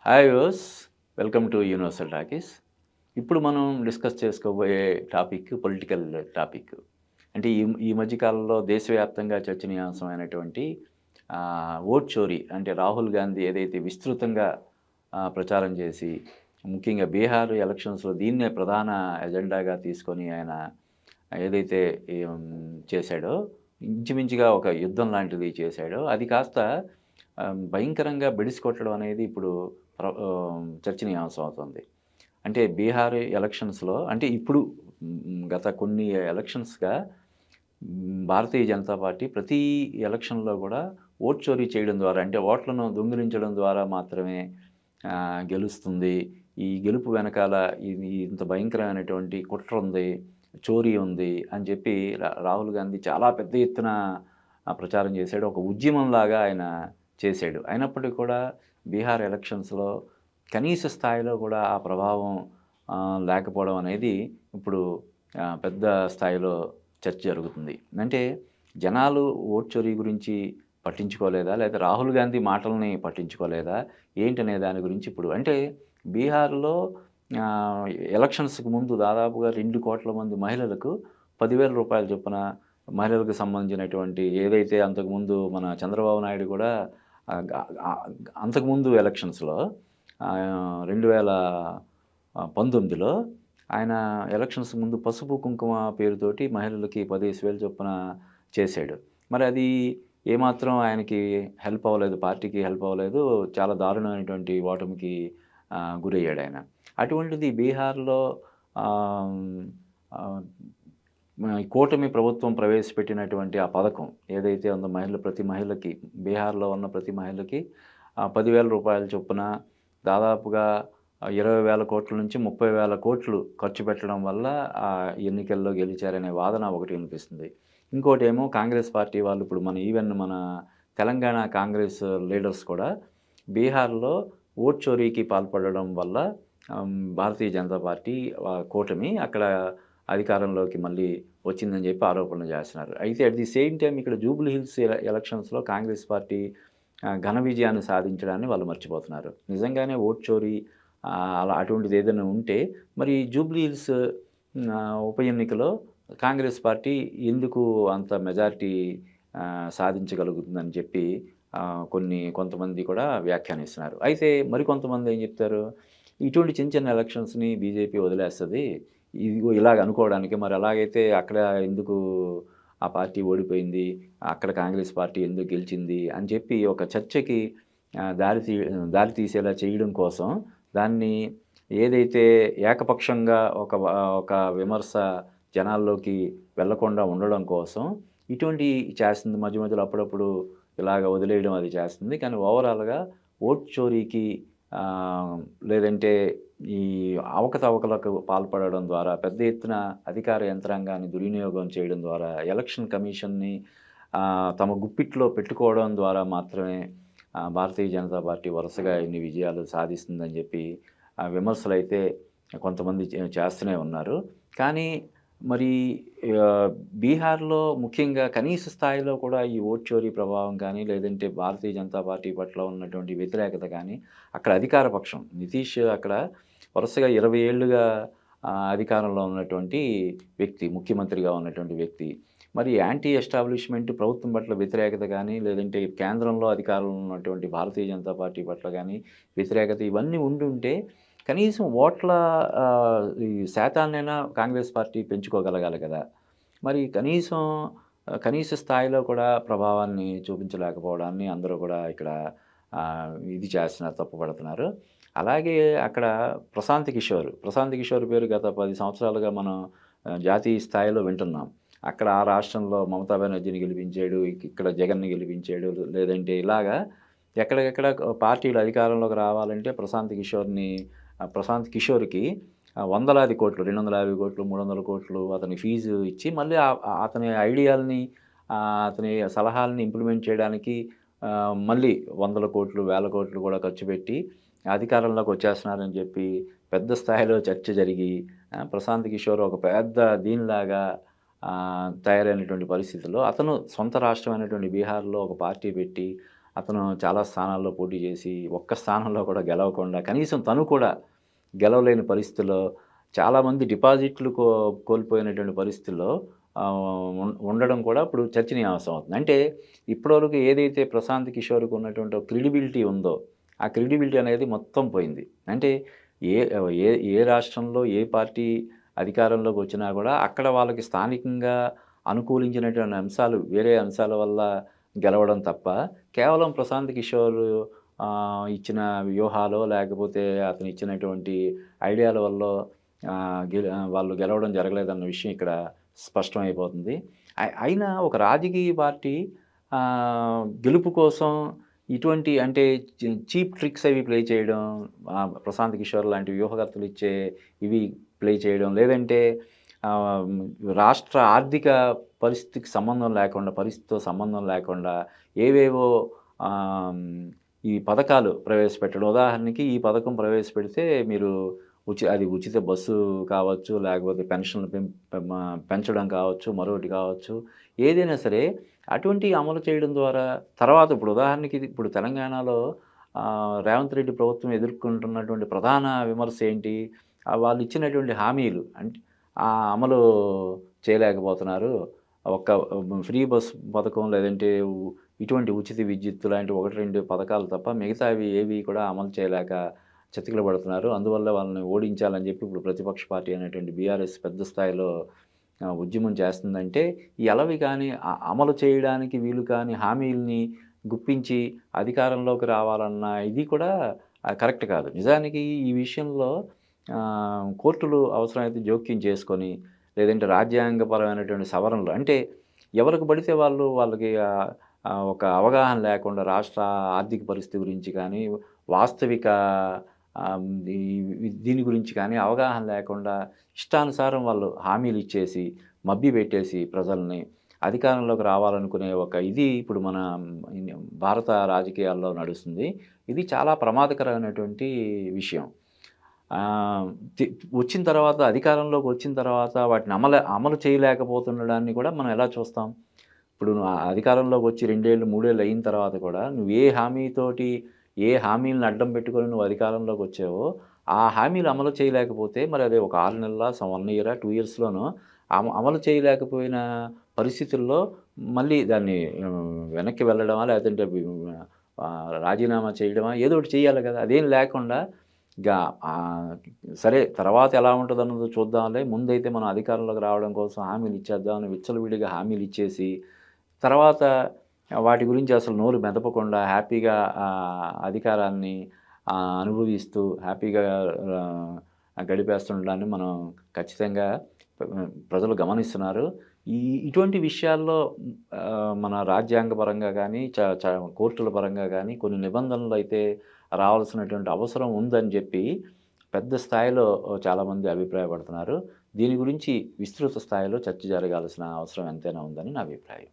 Hi viewers, welcome to universal talkies. ఇప్పుడు మనం discuss చేసుకోబోయే టాపిక్ పొలిటికల్ టాపిక్. అంటే ఈ ఈ మధ్య కాలంలో దేశవ్యాప్తంగా చర్చనీయాంశమైనటువంటి ఓట్ చోరీ అంటే రాహుల్ గాంధీ ఏదైతే విస్తృతంగా ప్రచారం చేసి ముఖ్యంగా బీహార్ ఎలక్షన్స్‌లో దీన్నే ప్రధాన ఎజెండాగా తీసుకొని ఆయన ఏదైతే చేశాడో ఇంచుమించుగా ఒక యుద్ధం లాంటిది చేశాడో అది కాస్త భయంకరంగా బెడిసి కొట్టడం అనేది ఇప్పుడు చర్చనీయాంశం అవుతుంది. అంటే బీహార్ ఎలక్షన్స్‌లో అంటే ఇప్పుడు గత కొన్ని ఎలక్షన్స్‌గా భారతీయ జనతా పార్టీ ప్రతి ఎలక్షన్‌లో గూడా ఓట్ చోరీ చేయడం ద్వారా అంటే ఓట్లను దొంగిలించడం ద్వారా మాత్రమే గెలుస్తుంది. ఈ గెలుపు వెనకాల ఇది ఇంత భయంకరమైనటువంటి కుట్ర ఉంది, చోరీ ఉంది అని చెప్పి రాహుల్ గాంధీ చాలా పెద్ద ఎత్తున ప్రచారం చేశాడు. ఒక ఉద్యమంలాగా ఆయన చేశాడు. అయినప్పటికీ కూడా బీహార్ ఎలక్షన్స్‌లో కనీస స్థాయిలో కూడా ఆ ప్రభావం లేకపోవడం అనేది ఇప్పుడు పెద్ద స్థాయిలో చర్చ జరుగుతుంది. అంటే జనాలు ఓట్ చోరీ గురించి పట్టించుకోలేదా? లేదా రాహుల్ గాంధీ మాటల్ని పట్టించుకోలేదా? ఏంటనే దాని గురించి ఇప్పుడు అంటే బీహార్‌లో ఎలక్షన్స్‌కి ముందు దాదాపుగా 2,00,00,000 మంది మహిళలకు రూ. 10,000 చొప్పున మహిళలకు సంబంధించినటువంటి ఏదైతే అంతకుముందు మన చంద్రబాబు నాయుడు కూడా అంతకుముందు ఎలక్షన్స్‌లో 2019లో ఆయన ఎలక్షన్స్ ముందు పసుపు, కుంకుమ పేరుతోటి మహిళలకి 15,000 చొప్పున చేశాడు. మరి అది ఏమాత్రం ఆయనకి హెల్ప్ అవ్వలేదు. పార్టీకి హెల్ప్ అవ్వలేదు. చాలా దారుణమైనటువంటి ఓటమికి గురయ్యాడాయన. అటువంటిది బీహార్‌లో ఆహ్, ఆహ్, కూటమి ప్రభుత్వం ప్రవేశపెట్టినటువంటి ఆ పథకం ఏదైతే ఉందో ప్రతి మహిళకి బీహార్‌లో ఉన్న ప్రతి మహిళకి రూ. 10,000 చొప్పున దాదాపుగా 20,000 కోట్ల నుంచి 30,000 కోట్లు ఖర్చు పెట్టడం వల్ల ఎన్నికల్లో గెలిచారనే వాదన ఒకటి వినిపిస్తుంది. ఇంకోటేమో కాంగ్రెస్ పార్టీ వాళ్ళు ఇప్పుడు మన తెలంగాణ కాంగ్రెస్ లీడర్స్ కూడా బీహార్‌లో ఓట్ చోరీకి పాల్పడడం వల్ల భారతీయ జనతా పార్టీ కూటమి అక్కడ అధికారంలోకి మళ్ళీ వచ్చిందని చెప్పి ఆరోపణలు చేస్తున్నారు. అయితే అట్ ది సేమ్ టైమ్ ఇక్కడ జూబ్లీ హిల్స్ ఎలక్షన్స్‌లో కాంగ్రెస్ పార్టీ ఘన విజయాన్ని సాధించడాన్ని వాళ్ళు మర్చిపోతున్నారు. నిజంగానే ఓట్ చోరీ అలా అటువంటిది ఏదైనా ఉంటే మరి జూబ్లీ హిల్స్ ఉప ఎన్నికలో కాంగ్రెస్ పార్టీ ఎందుకు అంత మెజారిటీ సాధించగలుగుతుందని చెప్పి కొంతమంది కూడా వ్యాఖ్యానిస్తున్నారు. అయితే మరికొంతమంది ఏం చెప్తారు, ఇటువంటి చిన్న చిన్న ఎలక్షన్స్‌ని బీజేపీ వదిలేస్తది. ఇదిగో ఇలాగ అనుకోవడానికి మరి అలాగైతే అక్కడ ఎందుకు ఆ పార్టీ ఓడిపోయింది, అక్కడ కాంగ్రెస్ పార్టీ ఎందుకు గెలిచింది అని చెప్పి ఒక చర్చకి దారి తీసేలా చేయడం కోసం దాన్ని ఏదైతే ఏకపక్షంగా ఒక విమర్శ జనాల్లోకి వెళ్ళకుండా ఉండడం కోసం ఇటువంటివి చేస్తుంది. మధ్య మధ్యలో అప్పుడప్పుడు ఇలాగ వదిలేయడం అది చేస్తుంది. కానీ ఓవరాల్‌గా ఓట్ చోరీకి లేదంటే ఈ అవకతవకలకు పాల్పడడం ద్వారా పెద్ద ఎత్తున అధికార యంత్రాంగాన్ని దుర్వినియోగం చేయడం ద్వారా ఎలక్షన్ కమిషన్‌ని తమ గుప్పిట్లో పెట్టుకోవడం ద్వారా మాత్రమే భారతీయ జనతా పార్టీ వరుసగా ఇన్ని విజయాలు సాధిస్తుందని చెప్పి విమర్శలైతే కొంతమంది చేస్తూనే ఉన్నారు. కానీ మరి బీహార్‌లో ముఖ్యంగా కనీస స్థాయిలో కూడా ఈ ఓట్ చోరీ ప్రభావం కానీ, లేదంటే భారతీయ జనతా పార్టీ పట్ల ఉన్నటువంటి వ్యతిరేకత కానీ, అక్కడ అధికార పక్షం నితీష్ అక్కడ వరుసగా 20 ఏళ్లుగా అధికారంలో ఉన్నటువంటి వ్యక్తి, ముఖ్యమంత్రిగా ఉన్నటువంటి వ్యక్తి. మరి యాంటీ ఎస్టాబ్లిష్మెంట్ ప్రభుత్వం పట్ల వ్యతిరేకత కానీ, లేదంటే కేంద్రంలో అధికారంలో ఉన్నటువంటి భారతీయ జనతా పార్టీ పట్ల కానీ వ్యతిరేకత ఇవన్నీ ఉండుంటే కనీసం ఓట్ల ఈ శాతాన్నైనా కాంగ్రెస్ పార్టీ పెంచుకోగలగాలి కదా! మరి కనీస స్థాయిలో కూడా ప్రభావాన్ని చూపించలేకపోవడాన్ని అందరూ కూడా ఇక్కడ ఇది చేస్తున్నారు, తప్పుపడుతున్నారు. అలాగే అక్కడ ప్రశాంత్ కిషోర్ పేరు గత 10 సంవత్సరాలుగా మనం జాతీయ స్థాయిలో వింటున్నాం. అక్కడ ఆ రాష్ట్రంలో మమతా బెనర్జీని గెలిపించాడు, ఇక్కడ జగన్‌ని గెలిపించాడు. లేదంటే ఇలాగా ఎక్కడికెక్కడ పార్టీలు అధికారంలోకి రావాలంటే ప్రశాంత్ కిషోర్‌కి వందలాది కోట్లు, 250 కోట్లు, 300 కోట్లు అతని ఫీజు ఇచ్చి మళ్ళీ అతని ఐడియాలని అతని సలహాలని ఇంప్లిమెంట్ చేయడానికి మళ్ళీ వందల కోట్లు, వేల కోట్లు కూడా ఖర్చు పెట్టి అధికారంలోకి వచ్చేస్తున్నారని చెప్పి పెద్ద స్థాయిలో చర్చ జరిగి ప్రశాంత్ కిషోర్ ఒక పెద్ద దీనిలాగా తయారైనటువంటి పరిస్థితుల్లో అతను సొంత రాష్ట్రమైనటువంటి బీహార్‌లో ఒక పార్టీ పెట్టి అతను చాలా స్థానాల్లో పోటీ చేసి, ఒక్క స్థానంలో కూడా గెలవకుండా, కనీసం తను కూడా గెలవలేని పరిస్థితిలో, చాలామంది డిపాజిట్లు కోల్పోయినటువంటి పరిస్థితుల్లో ఉండడం కూడా ఇప్పుడు చర్చనీయాంశం అవుతుంది. అంటే ఇప్పటివరకు ఏదైతే ప్రశాంత్ కిషోర్‌కి ఉన్నటువంటి ఒక క్రెడిబిలిటీ ఉందో, ఆ క్రెడిబిలిటీ అనేది మొత్తం పోయింది. అంటే ఏ ఏ ఏ రాష్ట్రంలో ఏ పార్టీ అధికారంలోకి వచ్చినా కూడా అక్కడ వాళ్ళకి స్థానికంగా అనుకూలించినటువంటి అంశాలు, వేరే అంశాల వల్ల గెలవడం తప్ప, కేవలం ప్రశాంత్ కిషోర్ ఇచ్చిన వ్యూహాలో, లేకపోతే అతను ఇచ్చినటువంటి ఐడియాల వల్లో వాళ్ళు గెలవడం జరగలేదన్న విషయం ఇక్కడ స్పష్టమైపోతుంది. అయినా ఒక రాజకీయ పార్టీ గెలుపు కోసం ఇటువంటి అంటే చీప్ ట్రిక్స్ అవి ప్లే చేయడం, ప్రశాంత్ కిషోర్ లాంటి వ్యూహకర్తలు ఇచ్చే ఇవి ప్లే చేయడం, లేదంటే ఆహ్, రాష్ట్ర ఆర్థిక పరిస్థితితో సంబంధం లేకుండా ఏవేవో ఆహ్, ఈ పథకాలు ప్రవేశపెట్టడం. ఉదాహరణకి ఈ పథకం ప్రవేశపెడితే మీరు అది ఉచిత బస్సు కావచ్చు, లేకపోతే పెన్షన్లు పెంచడం కావచ్చు, మరొకటి కావచ్చు. ఏదైనా సరే అటువంటివి అమలు చేయడం ద్వారా తర్వాత ఇప్పుడు ఉదాహరణకి ఇప్పుడు తెలంగాణలో రేవంత్ రెడ్డి ప్రభుత్వం ఎదుర్కొంటున్నటువంటి ప్రధాన విమర్శ ఏంటి? వాళ్ళు ఇచ్చినటువంటి హామీలు అంటే అమలు చేయలేకపోతున్నారు. ఒక్క ఫ్రీ బస్ పథకం, లేదంటే ఇటువంటి ఉచిత విద్యుత్ లాంటి 1, 2 పథకాలు తప్ప మిగతావి ఏవి కూడా అమలు చేయలేక చతికిల పడుతున్నారు. అందువల్ల వాళ్ళని ఓడించాలని చెప్పి ఇప్పుడు ప్రతిపక్ష పార్టీ అయినటువంటి బీఆర్ఎస్ పెద్ద స్థాయిలో ఉద్యమం చేస్తుందంటే, ఎలవి కానీ అమలు చేయడానికి వీలు కాని హామీల్ని గుప్పించి అధికారంలోకి రావాలన్న ఇది కూడా కరెక్ట్ కాదు. నిజానికి ఈ విషయంలో కోర్టులు అవసరమైతే జోక్యం చేసుకొని, లేదంటే రాజ్యాంగపరమైనటువంటి సవరణలు అంటే ఎవరికి పడితే వాళ్ళకి ఒక అవగాహన లేకుండా రాష్ట్ర ఆర్థిక పరిస్థితి గురించి కానీ, వాస్తవిక దీని గురించి కానీ అవగాహన లేకుండా ఇష్టానుసారం వాళ్ళు హామీలు ఇచ్చేసి, మభ్యపెట్టేసి ప్రజల్ని అధికారంలోకి రావాలనుకునే ఒక ఇది ఇప్పుడు మన భారత రాజకీయాల్లో నడుస్తుంది. ఇది చాలా ప్రమాదకరమైనటువంటి విషయం. వచ్చిన తర్వాత అధికారంలోకి వచ్చిన తర్వాత వాటిని అమలు చేయలేకపోతుండడాన్ని కూడా మనం ఎలా చూస్తాం? ఇప్పుడు నువ్వు అధికారంలోకి వచ్చి 2 ఏళ్ళు, 3 ఏళ్ళు అయిన తర్వాత కూడా నువ్వు ఏ హామీలను అడ్డం పెట్టుకొని నువ్వు అధికారంలోకి వచ్చావో, ఆ హామీలు అమలు చేయలేకపోతే మరి అది ఒక 6 నెలల, 1 ఇయరా, 2 ఇయర్స్‌లోనో అమలు చేయలేకపోయిన పరిస్థితుల్లో మళ్ళీ దాన్ని వెనక్కి వెళ్ళడమా, లేదంటే రాజీనామా చేయడమా ఏదో ఒకటి చేయాలి కదా! అదేం లేకుండా ఇక సరే తర్వాత ఎలా ఉంటదన్నదో చూద్దాంలే, ముందైతే మనం అధికారంలోకి రావడం కోసం హామీలు ఇచ్చేద్దాం అని విచ్చలవిడిగా హామీలు ఇచ్చేసి, తర్వాత వాటి గురించి అసలు నోరు మెదపకుండా హ్యాపీగా అధికారాన్ని అనుభవిస్తూ హ్యాపీగా గడిపేస్తుండడాన్ని మనం ఖచ్చితంగా ప్రజలు గమనిస్తున్నారు. ఇటువంటి విషయాల్లో మన రాజ్యాంగపరంగా కానీ, కోర్టుల పరంగా కానీ కొన్ని నిబంధనలు అయితే రావాల్సినటువంటి అవసరం ఉందని చెప్పి పెద్ద స్థాయిలో చాలామంది అభిప్రాయపడుతున్నారు. దీని గురించి విస్తృత స్థాయిలో చర్చ జరగాల్సిన అవసరం ఎంతైనా ఉందని నా అభిప్రాయం.